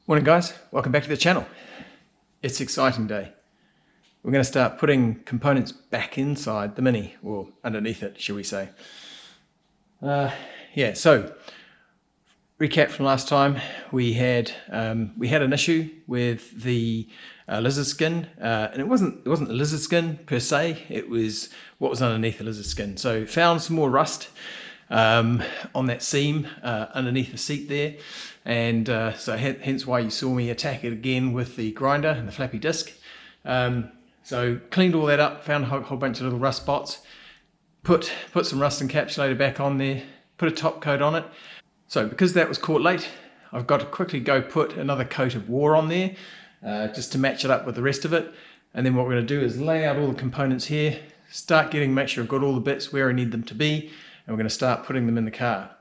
Morning guys, welcome back to the channel. It's exciting day. We're going to start putting components back inside the Mini, or underneath it, shall we say. So recap from last time, we had an issue with the lizard skin, and it wasn't the lizard skin per se, it was what was underneath the lizard skin. So found some more rust on that seam underneath the seat there, and so hence why you saw me attack it again with the grinder and the flappy disc. So cleaned all that up, found a whole bunch of little rust spots, put some rust encapsulator back on there, put a top coat on it. So because that was caught late, I've got to quickly go put another coat of war on there just to match it up with the rest of it. And then what we're going to do is lay out all the components here, make sure I've got all the bits where I need them to be, and we're going to start putting them in the car.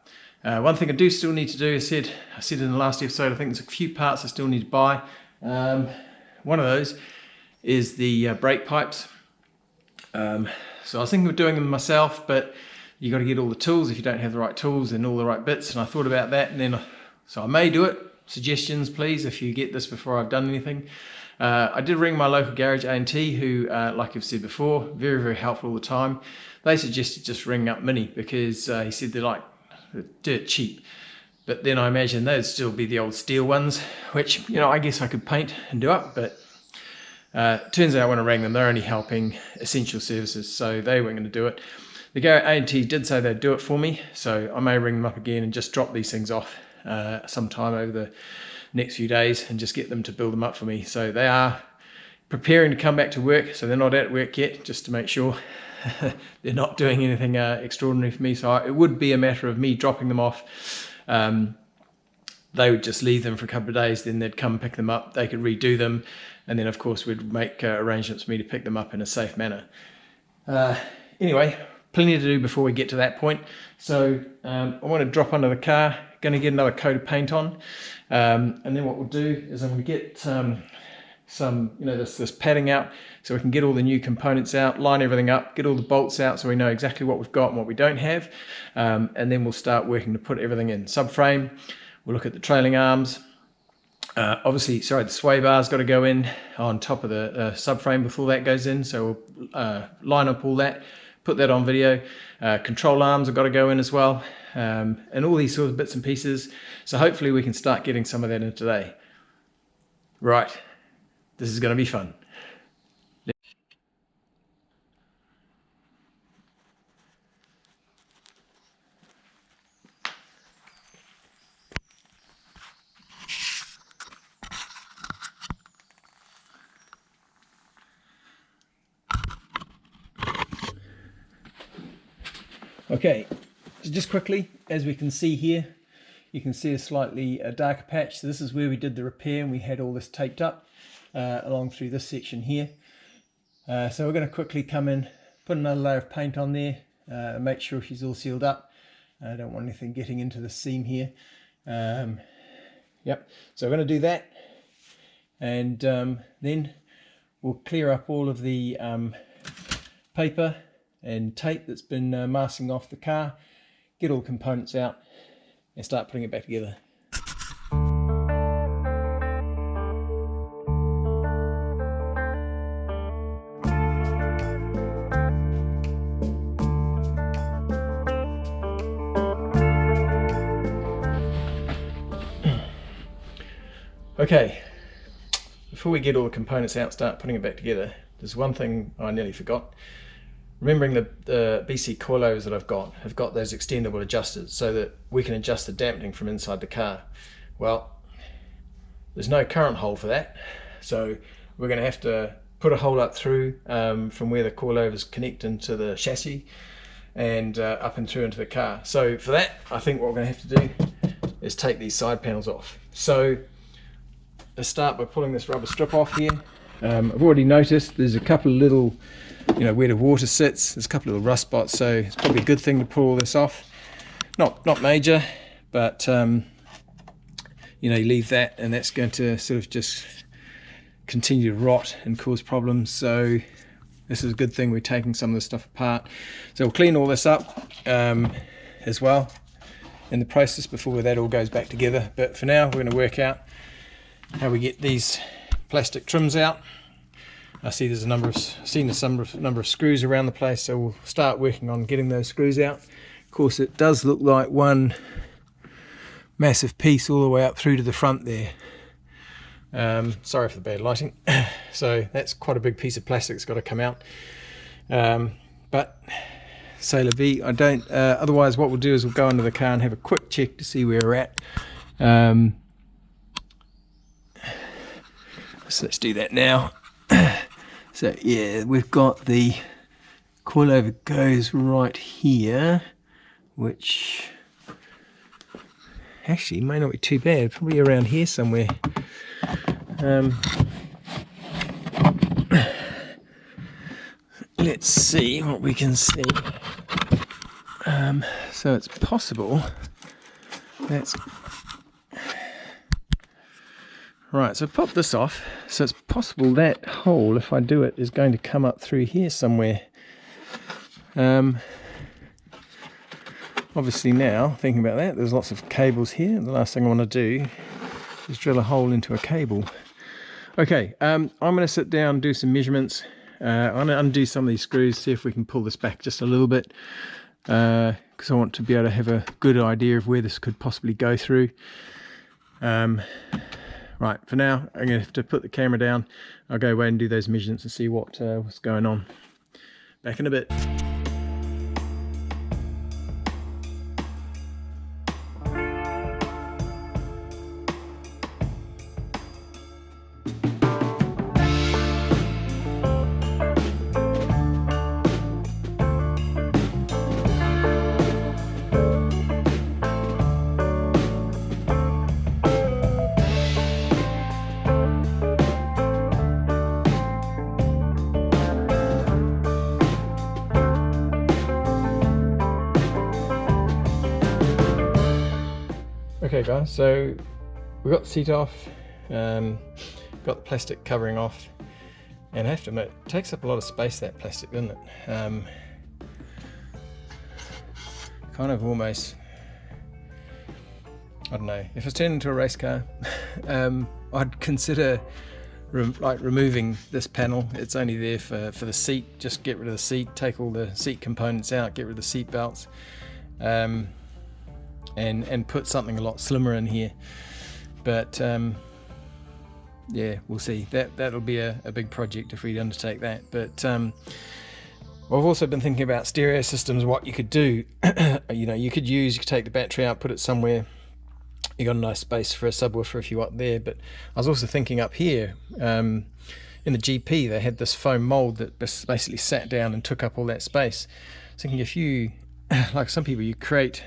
One thing I do still need to do, I said in the last episode, I think there's a few parts I still need to buy. One of those is the brake pipes. So I was thinking of doing them myself, but you got to get all the tools if you don't have the right tools and all the right bits, and I thought about that, and then so I may do it. Suggestions please if you get this before I've done anything. I did ring my local garage A&T, who like I've said before, very helpful all the time. They suggested just ringing up Mini because he said they're dirt cheap, but then I imagine they'd still be the old steel ones, which, you know, I guess I could paint and do up, but turns out when I rang them, they're only helping essential services, so they weren't going to do it. The garage A&T did say they'd do it for me, so I may ring them up again and just drop these things off sometime over the next few days and just get them to build them up for me. So they are preparing to come back to work, so they're not at work yet, just to make sure they're not doing anything extraordinary for me. So it would be a matter of me dropping them off. They would just leave them for a couple of days, then they'd come pick them up, they could redo them, and then of course we'd make arrangements for me to pick them up in a safe manner. Anyway, plenty to do before we get to that point. So I want to drop under the car, going to get another coat of paint on, and then what we'll do is I'm going to get some, you know, this padding out so we can get all the new components out, line everything up, get all the bolts out so we know exactly what we've got and what we don't have, and then we'll start working to put everything in. Subframe, we'll look at the trailing arms. Obviously, the sway bar's got to go in on top of the subframe before that goes in, so we'll line up all that, put that on video. Control arms have got to go in as well, and all these sorts of bits and pieces. So hopefully we can start getting some of that in today. Right, this is going to be fun. Okay, so just quickly, as we can see here, you can see a slightly darker patch. So this is where we did the repair and we had all this taped up along through this section here. So we're going to quickly come in, put another layer of paint on there, make sure she's all sealed up. I don't want anything getting into the seam here. Yep, so we're going to do that, and then we'll clear up all of the paper and tape that's been masking off the car, get all the components out and start putting it back together. Okay, before we get all the components out and start putting it back together, there's one thing I nearly forgot. Remembering the BC coilovers that I've got those extendable adjusters so that we can adjust the dampening from inside the car. Well, there's no current hole for that, so we're going to have to put a hole up through from where the coilovers connect into the chassis and up and through into the car. So for that, I think what we're going to have to do is take these side panels off. So let's start by pulling this rubber strip off here. I've already noticed there's a couple of little, you know, where the water sits, there's a couple of little rust spots, so it's probably a good thing to pull all this off. Not major, but you know, you leave that and that's going to sort of just continue to rot and cause problems. So this is a good thing we're taking some of this stuff apart. So we'll clean all this up as well in the process before that all goes back together. But for now, we're going to work out how we get these plastic trims out. I see there's a number of screws around the place, so we'll start working on getting those screws out. Of course, it does look like one massive piece all the way up through to the front there. Sorry for the bad lighting. So that's quite a big piece of plastic that's got to come out. But c'est la vie. I don't. Otherwise, what we'll do is we'll go under the car and have a quick check to see where we're at. So let's do that now. So yeah, we've got the coilover goes right here, which actually may not be too bad, probably around here somewhere. Let's see what we can see. So it's possible that's right, so pop this off. So it's possible that hole, if I do it, is going to come up through here somewhere. Obviously now, thinking about that, there's lots of cables here. The last thing I want to do is drill a hole into a cable. Okay, I'm going to sit down and do some measurements. I'm going to undo some of these screws, see if we can pull this back just a little bit. Because I want to be able to have a good idea of where this could possibly go through. Right, for now, I'm going to have to put the camera down. I'll go away and do those measurements and see what's going on. Back in a bit. Okay guys, so we got the seat off, got the plastic covering off, and I have to admit, it takes up a lot of space, that plastic, doesn't it? Kind of almost, I don't know, if it's turned into a race car, I'd consider removing this panel. It's only there for the seat. Just get rid of the seat, take all the seat components out, get rid of the seat belts. And put something a lot slimmer in here, but yeah, we'll see. That'll be a big project if we undertake that. But I've also been thinking about stereo systems, what you could do. You could take the battery out, put it somewhere, you got a nice space for a subwoofer if you want there. But I was also thinking up here, in the GP they had this foam mold that basically sat down and took up all that space. I was thinking, if you, like some people, you create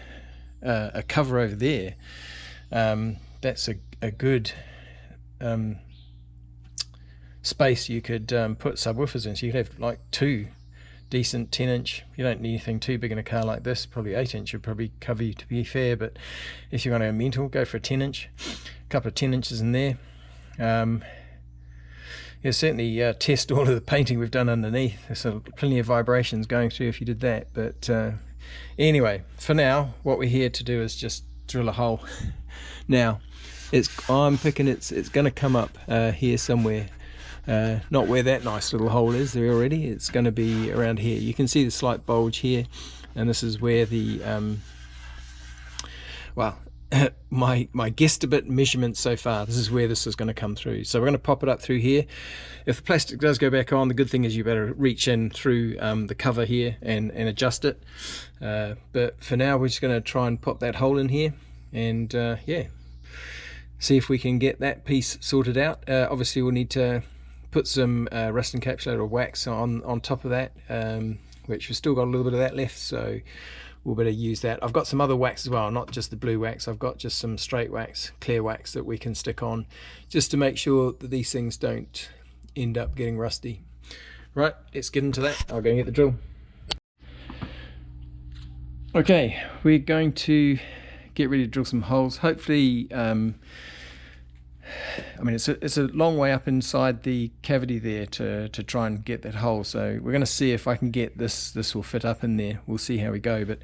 a cover over there, that's a good space you could put subwoofers in, so you could have like two decent 10-inch. You don't need anything too big in a car like this. Probably 8-inch would probably cover you, to be fair, but if you're going to go mental, go for a 10-inch, a couple of 10 inches in there. Yeah, certainly test all of the painting we've done underneath. There's plenty of vibrations going through if you did that. But anyway, for now, what we're here to do is just drill a hole. Now, I'm picking it's going to come up here somewhere. Not where that nice little hole is there already. It's going to be around here. You can see the slight bulge here, and this is where the well, my guesstimate measurements so far, this is where this is going to come through. So we're going to pop it up through here. If the plastic does go back on, the good thing is you better reach in through the cover here and adjust it. But for now, we're just going to try and pop that hole in here, and yeah, see if we can get that piece sorted out. Obviously, we'll need to put some rust encapsulator or wax on top of that, which we've still got a little bit of that left, so we'll better use that. I've got some other wax as well, not just the blue wax. I've got just some straight wax, clear wax that we can stick on, just to make sure that these things don't end up getting rusty. Right, let's get into that. I'll go and get the drill. Okay, we're going to get ready to drill some holes. Hopefully, I mean, it's a long way up inside the cavity there to try and get that hole. So we're going to see if I can get this will fit up in there. We'll see how we go. But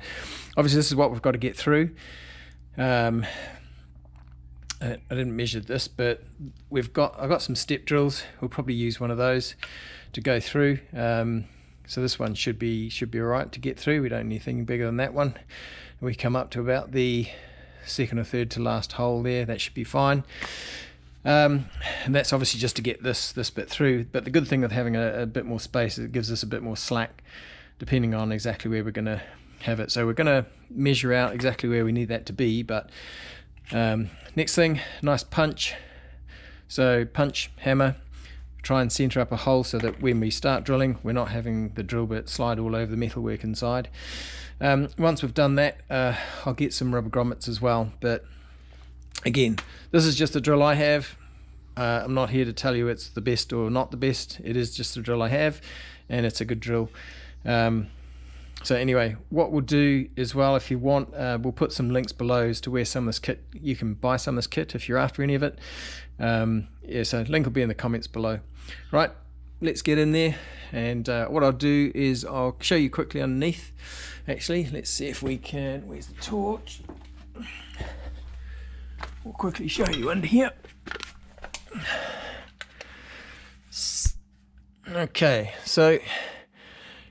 obviously this is what we've got to get through. I didn't measure this, but I've got some step drills. We'll probably use one of those to go through. So this one should be all right to get through. We don't need anything bigger than that one. We come up to about the second or third to last hole there. That should be fine. And that's obviously just to get this bit through. But the good thing with having a bit more space is it gives us a bit more slack, depending on exactly where we're going to have it. So we're going to measure out exactly where we need that to be. But next thing, nice punch. So punch, hammer, try and center up a hole so that when we start drilling, we're not having the drill bit slide all over the metalwork inside. Once we've done that, I'll get some rubber grommets as well. But again, this is just a drill I have. I'm not here to tell you it's the best or not the best. It is just a drill I have, and it's a good drill. So anyway, what we'll do as well, if you want, we'll put some links below as to where some of this kit, you can buy some of this kit if you're after any of it. Yeah, so link will be in the comments below. Right, let's get in there, and what I'll do is I'll show you quickly underneath. Actually, let's see if we can, where's the torch? We'll quickly show you under here. Okay, so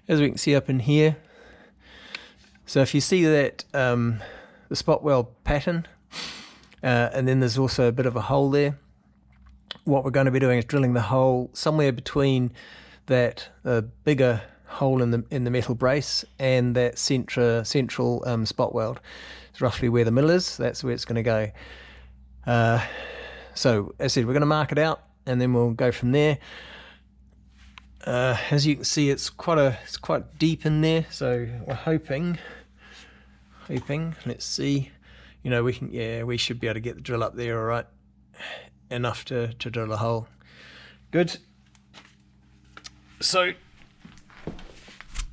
as we can see up in here, so if you see that the spot weld pattern, and then there's also a bit of a hole there, what we're going to be doing is drilling the hole somewhere between that bigger hole in the metal brace and that central spot weld. It's roughly where the middle is. That's where it's going to go. So as I said, we're going to mark it out, and then we'll go from there. As you can see, it's quite deep in there, so we're hoping, let's see, you know, we should be able to get the drill up there all right, enough to drill a hole. Good. So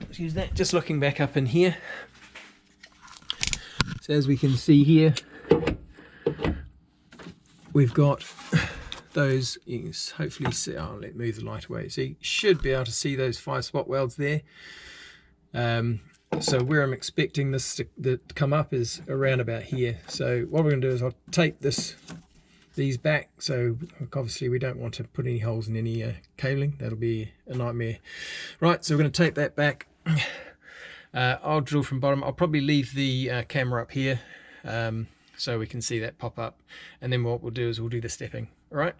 excuse that, just looking back up in here, so as we can see here, we've got those, you can hopefully see, let me move the light away, so you should be able to see those 5 spot welds there. So where I'm expecting this to come up is around about here. So what we're going to do is I'll tape these back, so obviously we don't want to put any holes in any cabling. That'll be a nightmare. Right, so we're going to tape that back. I'll drill from bottom. I'll probably leave the camera up here so we can see that pop up, and then what we'll do is we'll do the stepping. All right.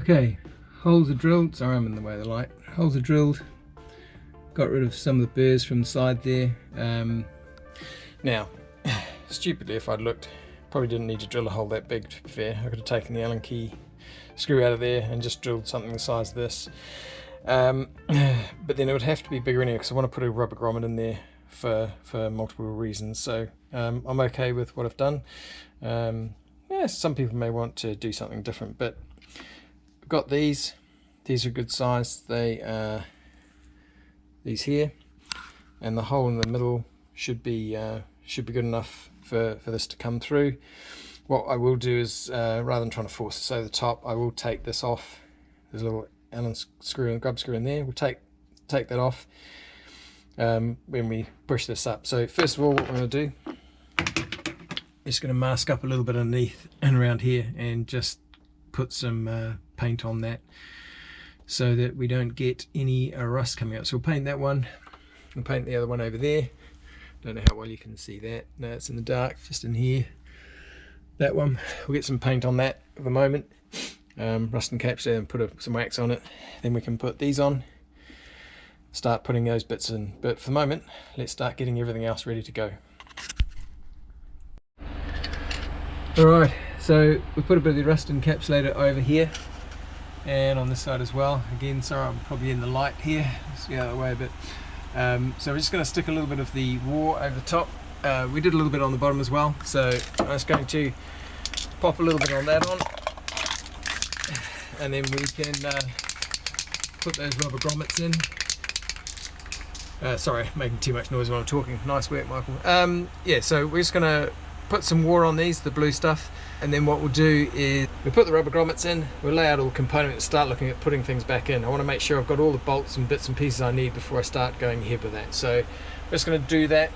Okay, holes are drilled. Sorry, I'm in the way of the light. Holes are drilled. Got rid of some of the burrs from the side there. Now, stupidly, if I'd looked, probably didn't need to drill a hole that big, to be fair. I could have taken the Allen key screw out of there and just drilled something the size of this. But then it would have to be bigger anyway, because I want to put a rubber grommet in there for multiple reasons. So I'm okay with what I've done. Yeah, some people may want to do something different, but I've got these. These are good size. They are these here, and the hole in the middle should be good enough for this to come through. What I will do is, rather than trying to force this over the top, I will take this off. There's a little Allen screw and grub screw in there. We'll take that off when we push this up. So first of all, what we're going to do is going to mask up a little bit underneath and around here, and just put some paint on that so that we don't get any rust coming out. So we'll paint that one, we'll paint the other one over there. Don't know how well you can see that. No, it's in the dark, just in here. That one, we'll get some paint on that for the moment. Rust encapsulator and put some wax on it. Then we can put these on, start putting those bits in. But for the moment, let's start getting everything else ready to go. Alright, so we put a bit of the rust encapsulator over here and on this side as well. Again, sorry, I'm probably in the light here. Let's get out of the way a bit. So we're just going to stick a little bit of the war over the top. We did a little bit on the bottom as well, so I'm just going to pop a little bit on that on, and then we can put those rubber grommets in. Sorry, making too much noise while I'm talking. Nice work, Michael. Yeah, so we're just going to put some war on these, the blue stuff, and then what we'll do is we'll put the rubber grommets in, we'll lay out all the components and start looking at putting things back in. I want to make sure I've got all the bolts and bits and pieces I need before I start going ahead with that. So we're just going to do that.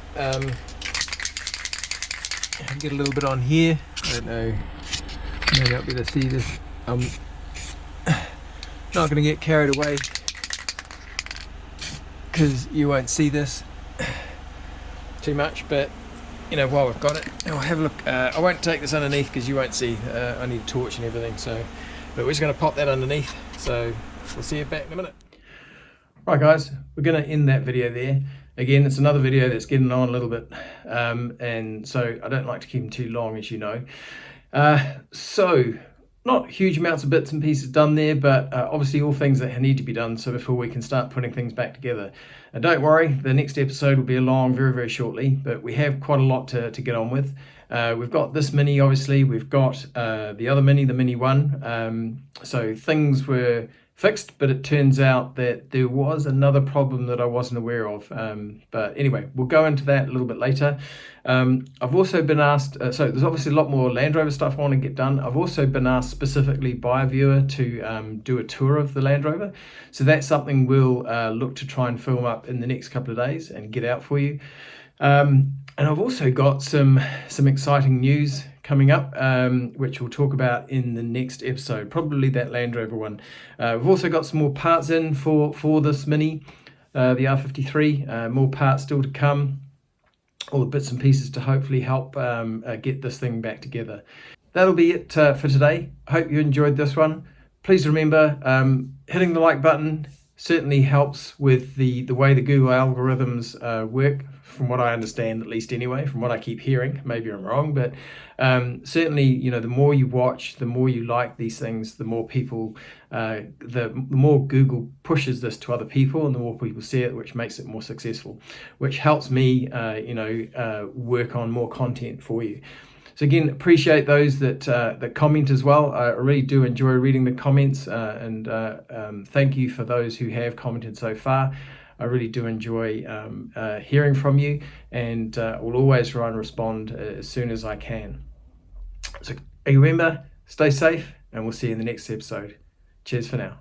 Get a little bit on here. I don't know, maybe I'll be able to see this. I'm not going to get carried away because you won't see this too much, but you know, while we've got it, I'll have a look. I won't take this underneath because you won't see. I need a torch and everything, so but we're just going to pop that underneath, so we'll see you back in a minute. Right guys, we're going to end that video there. Again, it's another video that's getting on a little bit, and so I don't like to keep them too long, as you know. So not huge amounts of bits and pieces done there, but obviously all things that need to be done so before we can start putting things back together. And don't worry, the next episode will be along very, very shortly, but we have quite a lot to get on with. We've got this Mini, obviously, we've got the other Mini, the Mini 1. So things were fixed, but it turns out that there was another problem that I wasn't aware of. But anyway, we'll go into that a little bit later. I've also been asked, so there's obviously a lot more Land Rover stuff I want to get done. I've also been asked specifically by a viewer to do a tour of the Land Rover. So that's something we'll look to try and film up in the next couple of days and get out for you. And I've also got some exciting news coming up, which we'll talk about in the next episode, probably that Land Rover one. We've also got some more parts in for this Mini, the R53, more parts still to come, all the bits and pieces to hopefully help get this thing back together. That'll be it for today. I hope you enjoyed this one. Please remember, hitting the like button certainly helps with the way the Google algorithms work, from what I understand, at least anyway, from what I keep hearing. Maybe I'm wrong, but certainly, you know, the more you watch, the more you like these things, the more people, the more Google pushes this to other people, and the more people see it, which makes it more successful, which helps me, work on more content for you. So again, appreciate those that comment as well. I really do enjoy reading the comments, and thank you for those who have commented so far. I really do enjoy hearing from you, and will always try and respond as soon as I can. So remember, stay safe, and we'll see you in the next episode. Cheers for now.